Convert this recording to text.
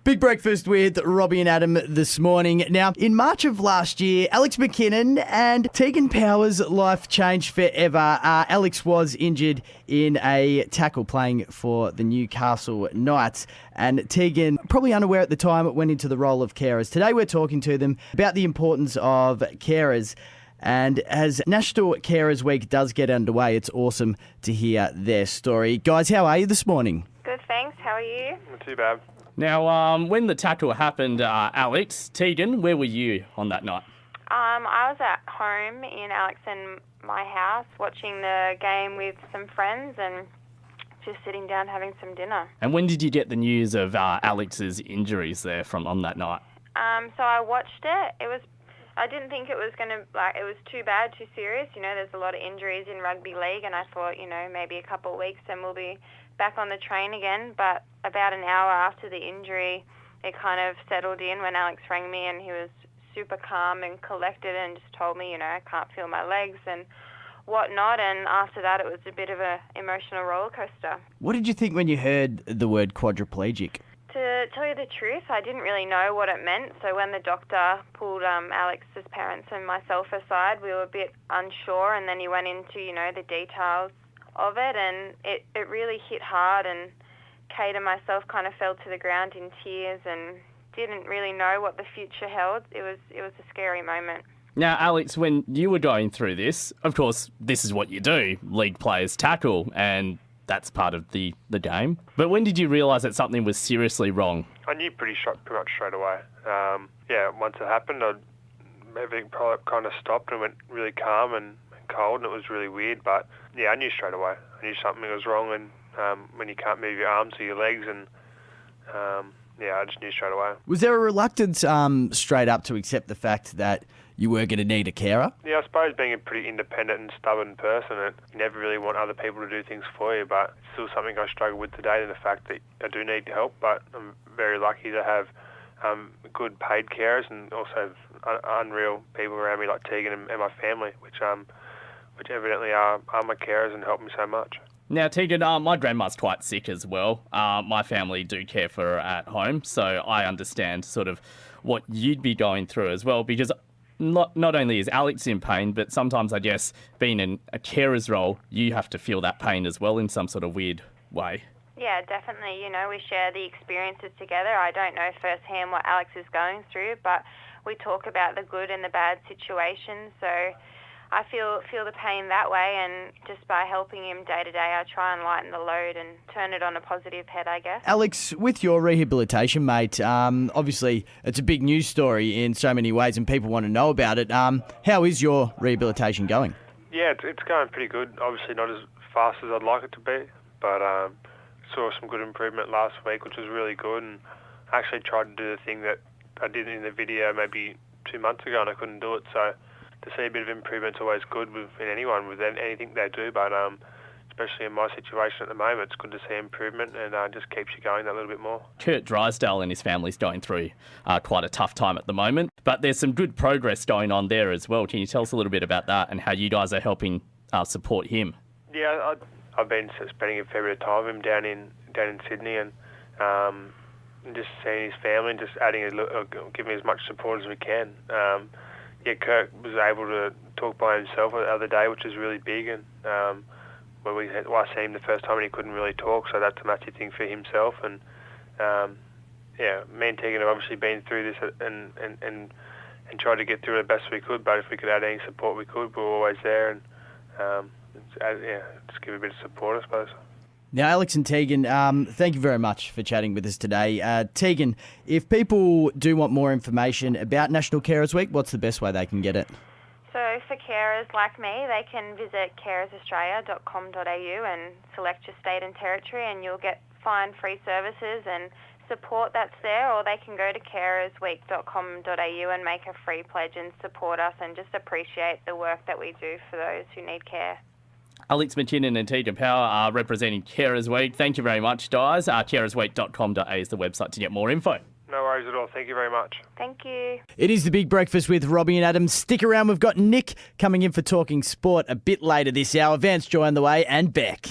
Big breakfast with Robbie and Adam this morning. Now, in March of last year, Alex McKinnon and Teigan Power's life changed forever. Alex was injured in a tackle playing for the Newcastle Knights, and Teigan, probably unaware at the time, went into the role of carers. Today we're talking to them about the importance of carers. And as National Carers Week does get underway, it's awesome to hear their story. Guys, how are you this morning? Good, thanks. How are you? Not too bad. Now, when the tackle happened, Alex, Teigan, where were you on that night? I was at home in Alex and my house watching the game with some friends and just sitting down having some dinner. And when did you get the news of Alex's injuries there from on that night? So I watched it. I didn't think it was it was too bad, too serious. You know, there's a lot of injuries in rugby league, and I thought, maybe a couple of weeks and we'll be back on the train again. But about an hour after the injury, it kind of settled in when Alex rang me, and he was super calm and collected and just told me, I can't feel my legs and whatnot. And after that, it was a bit of an emotional roller coaster. What did you think when you heard the word quadriplegic? To tell you the truth, I didn't really know what it meant. So when the doctor pulled Alex's parents and myself aside, we were a bit unsure, and then he went into, the details of it, and it really hit hard, and Kate and myself kind of fell to the ground in tears and didn't really know what the future held. It was a scary moment. Now, Alex, when you were going through this, of course, this is what you do. League players tackle, and that's part of the game. But when did you realise that something was seriously wrong? I knew pretty much straight away. Once it happened, everything probably kind of stopped and went really calm and cold, and it was really weird. But yeah, I knew straight away. I knew something was wrong, and when you can't move your arms or your legs, and I just knew straight away. Was there a reluctance straight up to accept the fact that you were going to need a carer? Yeah, I suppose being a pretty independent and stubborn person, and you never really want other people to do things for you, but it's still something I struggle with today, and the fact that I do need help, but I'm very lucky to have good paid carers and also unreal people around me like Teigan and my family, which evidently are my carers and help me so much. Now, Teigan, my grandma's quite sick as well. My family do care for her at home, so I understand sort of what you'd be going through as well, because not only is Alex in pain, but sometimes I guess being in a carer's role, you have to feel that pain as well in some sort of weird way. Yeah, definitely. We share the experiences together. I don't know firsthand what Alex is going through, but we talk about the good and the bad situations. So I feel the pain that way, and just by helping him day to day, I try and lighten the load and turn it on a positive head, I guess. Alex, with your rehabilitation, mate, obviously it's a big news story in so many ways and people want to know about it. How is your rehabilitation going? Yeah, it's going pretty good. Obviously not as fast as I'd like it to be, but saw some good improvement last week, which was really good, and I actually tried to do the thing that I did in the video maybe 2 months ago and I couldn't do it, so to see a bit of improvement is always good in anyone, with anything they do, but especially in my situation at the moment, it's good to see improvement, and just keeps you going that little bit more. Kurt Drysdale and his family's going through quite a tough time at the moment, but there's some good progress going on there as well. Can you tell us a little bit about that and how you guys are helping support him? Yeah, I've been spending a fair bit of time with him down in Sydney, and just seeing his family and just giving as much support as we can. Kurt was able to talk by himself the other day, which is really big, and when I seen him the first time and he couldn't really talk, so that's a massive thing for himself. And me and Teigan have obviously been through this and tried to get through it the best we could, but if we could add any support we could, we were always there, and just give a bit of support, I suppose. Now, Alex and Teigan, thank you very much for chatting with us today. Teigan, if people do want more information about National Carers Week, what's the best way they can get it? So for carers like me, they can visit carersaustralia.com.au and select your state and territory, and you'll find free services and support that's there, or they can go to carersweek.com.au and make a free pledge and support us and just appreciate the work that we do for those who need care. Alex McKinnon and Teigan Power are representing Carers Week. Thank you very much, guys. Carersweek.com.au is the website to get more info. No worries at all. Thank you very much. Thank you. It is the Big Breakfast with Robbie and Adam. Stick around. We've got Nick coming in for Talking Sport a bit later this hour. Vance Joy on the way, and Beck.